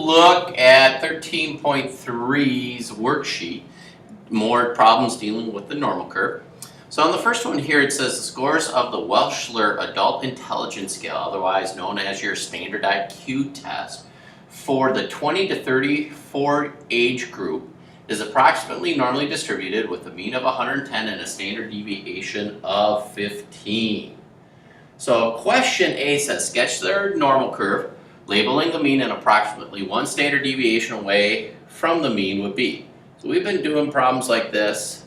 look at 13.3's worksheet, more problems dealing with the normal curve. So on the first one here, it says the scores of the Wskt13 Adult Intelligence Scale, otherwise known as your standard IQ test, for the 20 to 34 age group is approximately normally distributed with a mean of 110 and a standard deviation of 15. So question A says sketch their normal curve, labeling the mean and approximately one standard deviation away from the mean would be. So we've been doing problems like this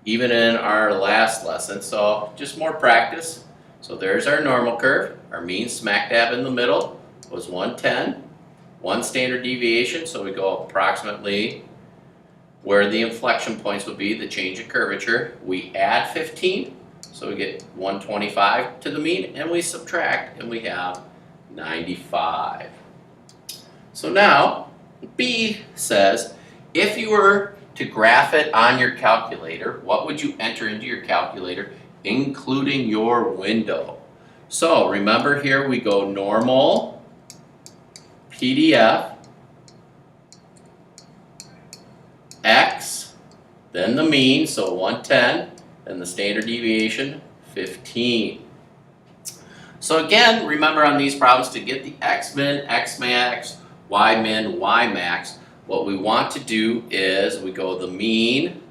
even in our last lesson, so just more practice. So there's our normal curve. Our mean smack dab in the middle was 110. One standard deviation, so we go approximately where the inflection points would be, the change in curvature. We add 15, so we get 125 to the mean, and we subtract, and we have 95. So now, B says, if you were to graph it on your calculator, what would you enter into your calculator, including your window? So remember here we go normal, PDF, X, then the mean, so 110, then the standard deviation, 15. So again, remember on these problems to get the X-min, X-max, Y-min, Y-max, what we want to do is we go the mean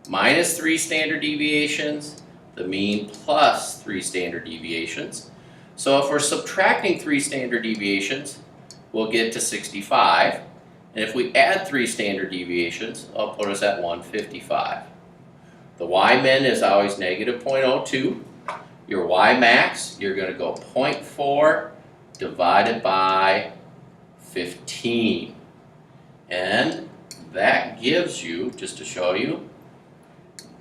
minus 3 standard deviations, the mean plus 3 standard deviations. So if we're subtracting 3 standard deviations, we'll get to 65. And if we add 3 standard deviations, it'll put us at 155. The Y-min is always negative 0.02. Your Y-max, you're going to go 0.4 divided by 15. And that gives you, just to show you,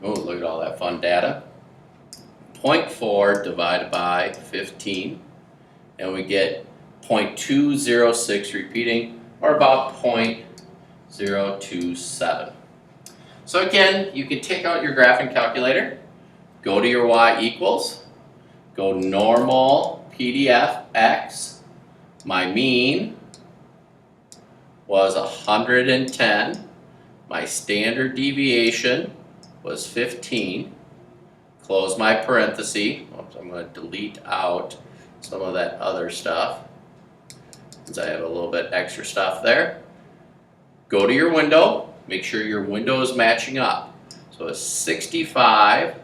oh, look at all that fun data, 0.4 divided by 15, and we get 0.206 repeating, or about 0.027. So again, you can take out your graphing calculator, go to your y equals, go normal PDF X, my mean was 110, my standard deviation was 15, close my parenthesis. Oops, I'm going to delete out some of that other stuff since I have a little bit extra stuff there. Go to your window, make sure your window is matching up. So it's 65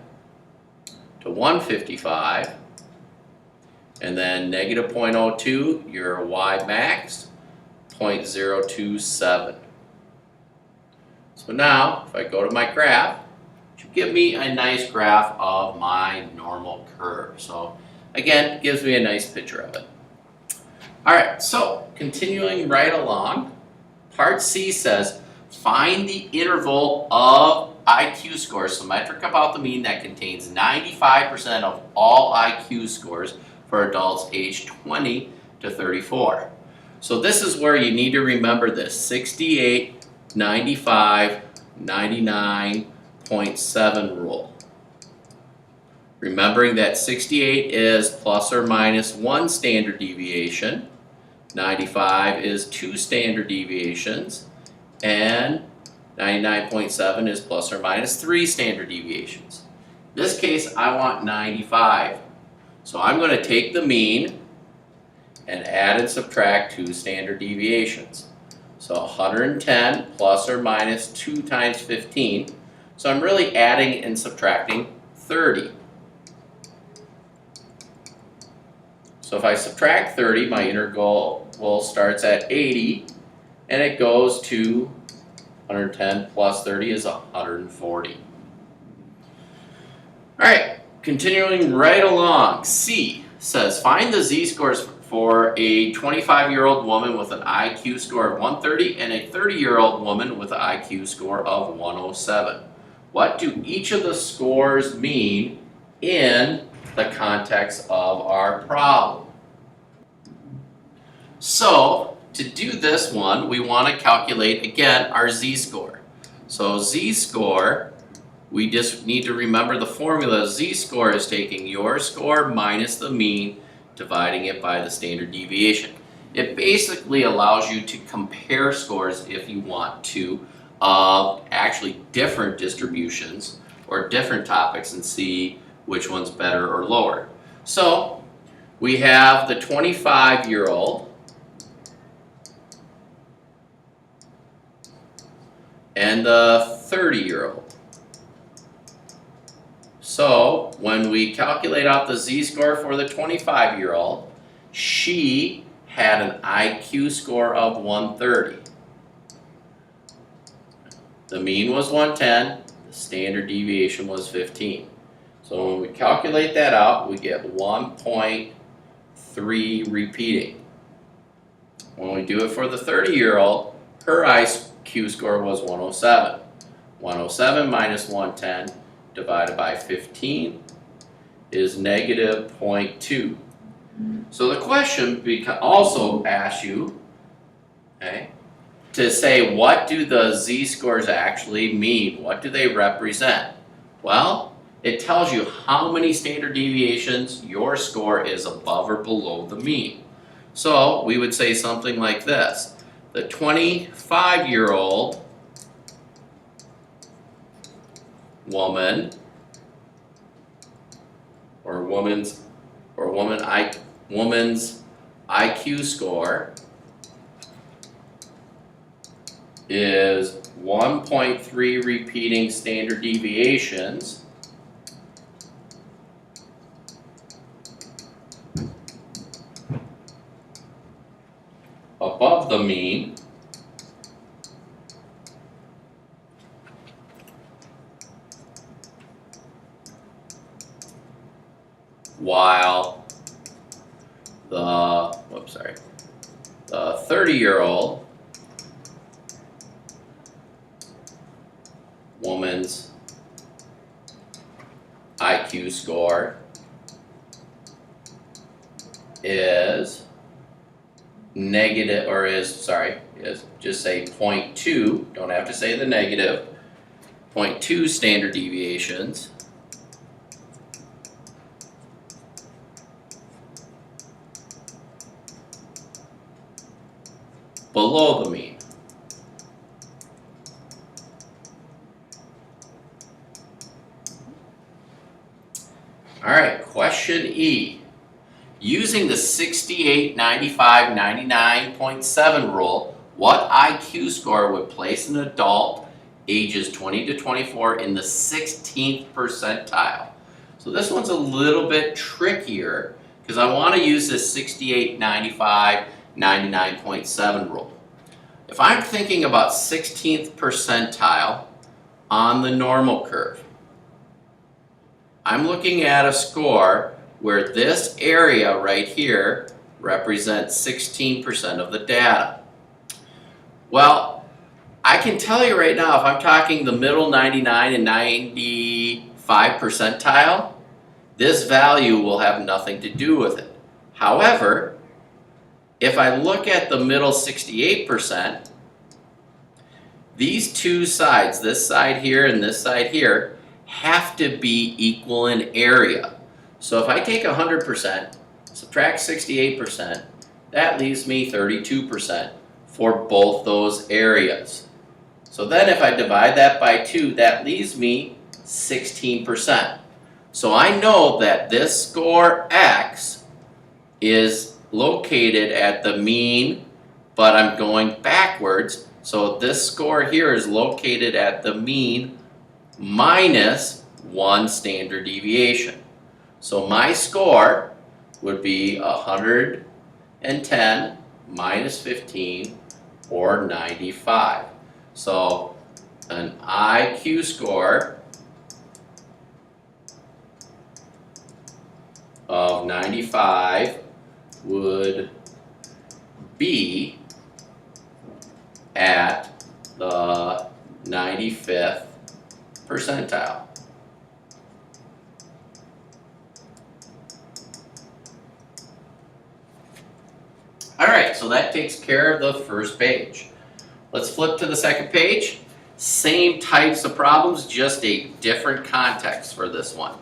to 155, and then negative 0.02, your Y max, 0.027. So now, if I go to my graph, it should give me a nice graph of my normal curve. So again, it gives me a nice picture of it. Alright, so continuing right along, part C says, find the interval of IQ scores symmetric about the mean that contains 95% of all IQ scores for adults aged 20 to 34. So this is where you need to remember this 68, 95, 99.7 rule. Remembering that 68 is plus or minus 1 standard deviation, 95 is 2 standard deviations, and 99.7 is plus or minus 3 standard deviations. In this case, I want 95. So I'm going to take the mean and add and subtract 2 standard deviations. So 110 plus or minus 2 times 15. So I'm really adding and subtracting 30. So if I subtract 30, my interval starts at 80, and it goes to 110 plus 30 is 140. Alright, continuing right along. C says, find the z-scores for a 25-year-old woman with an IQ score of 130 and a 30-year-old woman with an IQ score of 107. What do each of the scores mean in the context of our problem? So, to do this one, we want to calculate, again, our z-score. So z-score, we just need to remember the formula. Z-score is taking your score minus the mean, dividing it by the standard deviation. It basically allows you to compare scores if you want to actually different distributions or different topics and see which one's better or lower. So we have the 25-year-old and the 30-year-old. So when we calculate out the z-score for the 25-year-old, she had an IQ score of 130. The mean was 110, the standard deviation was 15. So when we calculate that out, we get 1.3 repeating. When we do it for the 30-year-old, her IQ score was 107. 107 minus 110 divided by 15 is negative 0.2. So the question also asks you, okay, to say what do the z-scores actually mean? What do they represent? Well, it tells you how many standard deviations your score is above or below the mean. So we would say something like this. The 25-year-old woman or woman's IQ score is 1.3 repeating standard deviations above the mean while the 30-year-old woman's IQ score is negative, or is just say 0.2, don't have to say the negative, 0.2 standard deviations below the mean. All right, question E. Using the 68, 95, 99.7 rule, what IQ score would place an adult ages 20 to 24 in the 16th percentile? So this one's a little bit trickier because I want to use this 68, 95, 99.7 rule. If I'm thinking about 16th percentile on the normal curve, I'm looking at a score where this area right here represents 16% of the data. Well, I can tell you right now, if I'm talking the middle 99 and 95 percentile, this value will have nothing to do with it. However, if I look at the middle 68%, these two sides, this side here and this side here, have to be equal in area. So if I take 100%, subtract 68%, that leaves me 32% for both those areas. So then if I divide that by 2, that leaves me 16%. So I know that this score X is located at the mean, but I'm going backwards. So this score here is located at the mean minus 1 standard deviation. So my score would be 110 minus 15 or 95. So an IQ score of 95 would be at the 95th percentile. Alright, so that takes care of the first page. Let's flip to the second page. Same types of problems, just a different context for this one.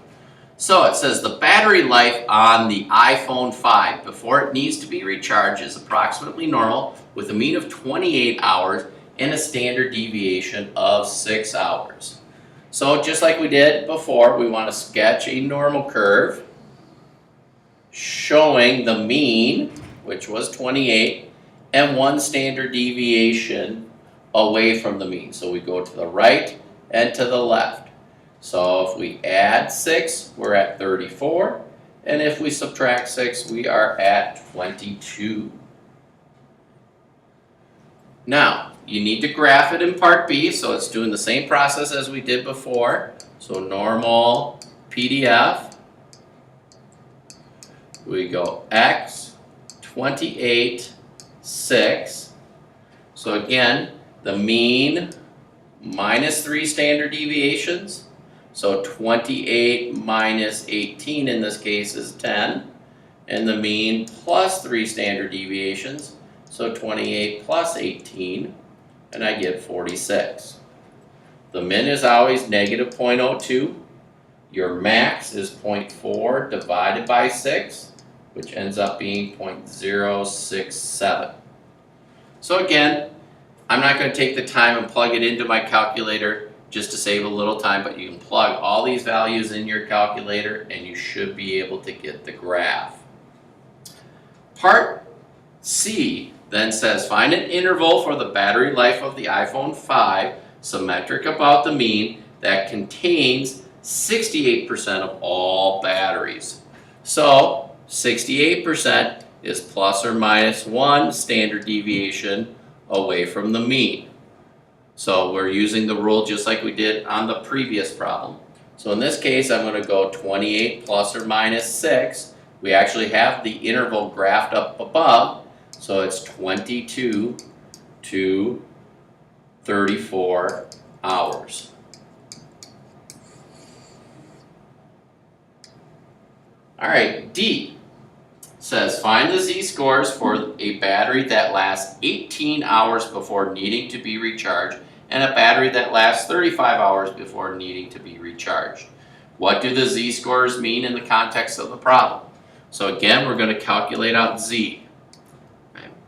So it says the battery life on the iPhone 5 before it needs to be recharged is approximately normal with a mean of 28 hours and a standard deviation of 6 hours. So just like we did before, we want to sketch a normal curve showing the mean, which was 28, and one standard deviation away from the mean. So we go to the right and to the left. So if we add 6, we're at 34, and if we subtract 6, we are at 22. Now, you need to graph it in part B, so it's doing the same process as we did before. So normal PDF, we go X, 28, 6. So again, the mean minus 3 standard deviations. So 28 minus 18 in this case is 10. And the mean plus 3 standard deviations. So 28 plus 18, and I get 46. The min is always negative 0.02. Your max is 0.4 divided by 6, which ends up being 0.067. So again, I'm not going to take the time and plug it into my calculator just to save a little time, but you can plug all these values in your calculator and you should be able to get the graph. Part C then says find an interval for the battery life of the iPhone 5 symmetric about the mean that contains 68% of all batteries. So 68% is plus or minus 1 standard deviation away from the mean. So we're using the rule just like we did on the previous problem. So in this case, I'm going to go 28 plus or minus 6. We actually have the interval graphed up above. So it's 22 to 34 hours. All right, D says find the z-scores for a battery that lasts 18 hours before needing to be recharged and a battery that lasts 35 hours before needing to be recharged. What do the z-scores mean in the context of the problem? So again, we're going to calculate out z.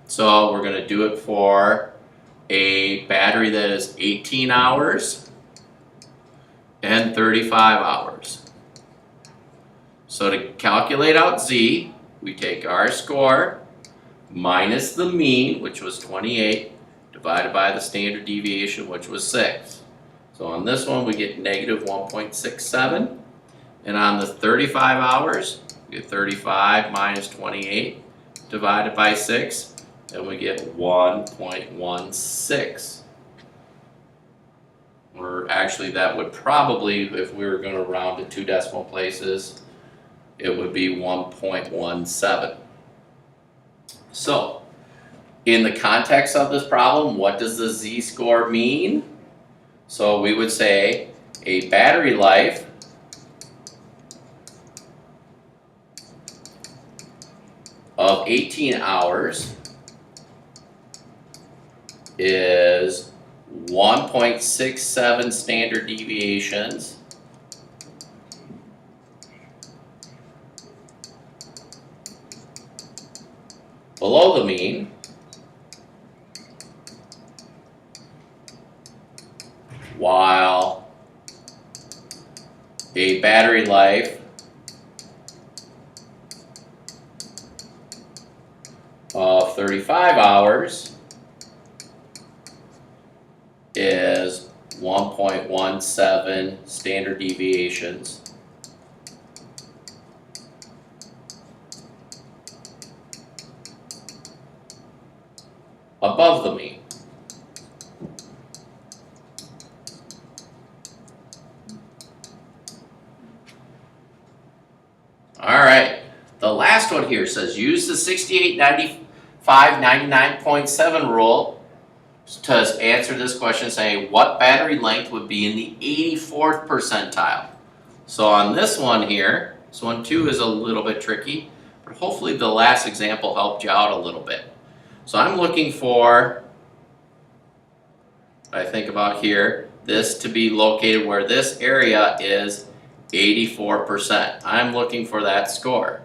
So we're going to do it for a battery that is 18 hours and 35 hours. So to calculate out z, we take our score minus the mean, which was 28, divided by the standard deviation, which was 6. So on this one, we get negative 1.67. And on the 35 hours, we get 35 minus 28 divided by 6. And we get 1.16. Or actually that would probably, if we were going to round to 2 decimal places, it would be 1.17. So, in the context of this problem, what does the z-score mean? So we would say a battery life of 18 hours is 1.67 standard deviations below the mean, while a battery life of 35 hours is 1.17 standard deviations above the mean. All right, the last one here says use the 6895-99.7 rule to answer this question, saying what battery length would be in the 84th percentile. So on this one here, this one too is a little bit tricky, but hopefully the last example helped you out a little bit. So I'm looking for, I think about here, this to be located where this area is 84%. I'm looking for that score.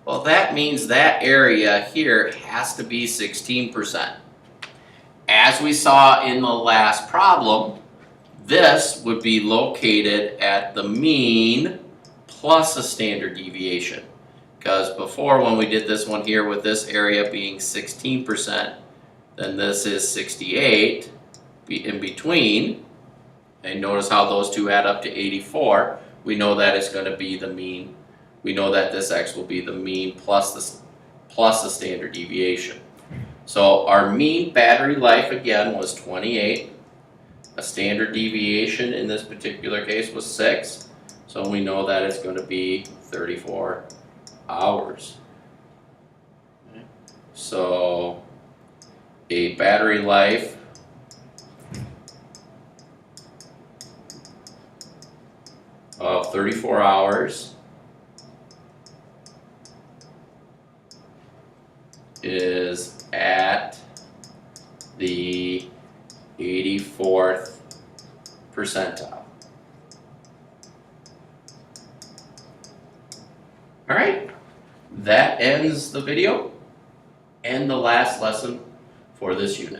Well, that means that area here has to be 16%. As we saw in the last problem, this would be located at the mean plus a standard deviation. Because before, when we did this one here with this area being 16%, then this is 68 in between. And notice how those two add up to 84. We know that it's going to be the mean. We know that this x will be the mean plus the standard deviation. So our mean battery life again was 28. A standard deviation in this particular case was 6. So we know that it's going to be 34 hours. Okay. So a battery life of 34 hours is at the 84th percentile. All right, that ends the video and the last lesson for this unit.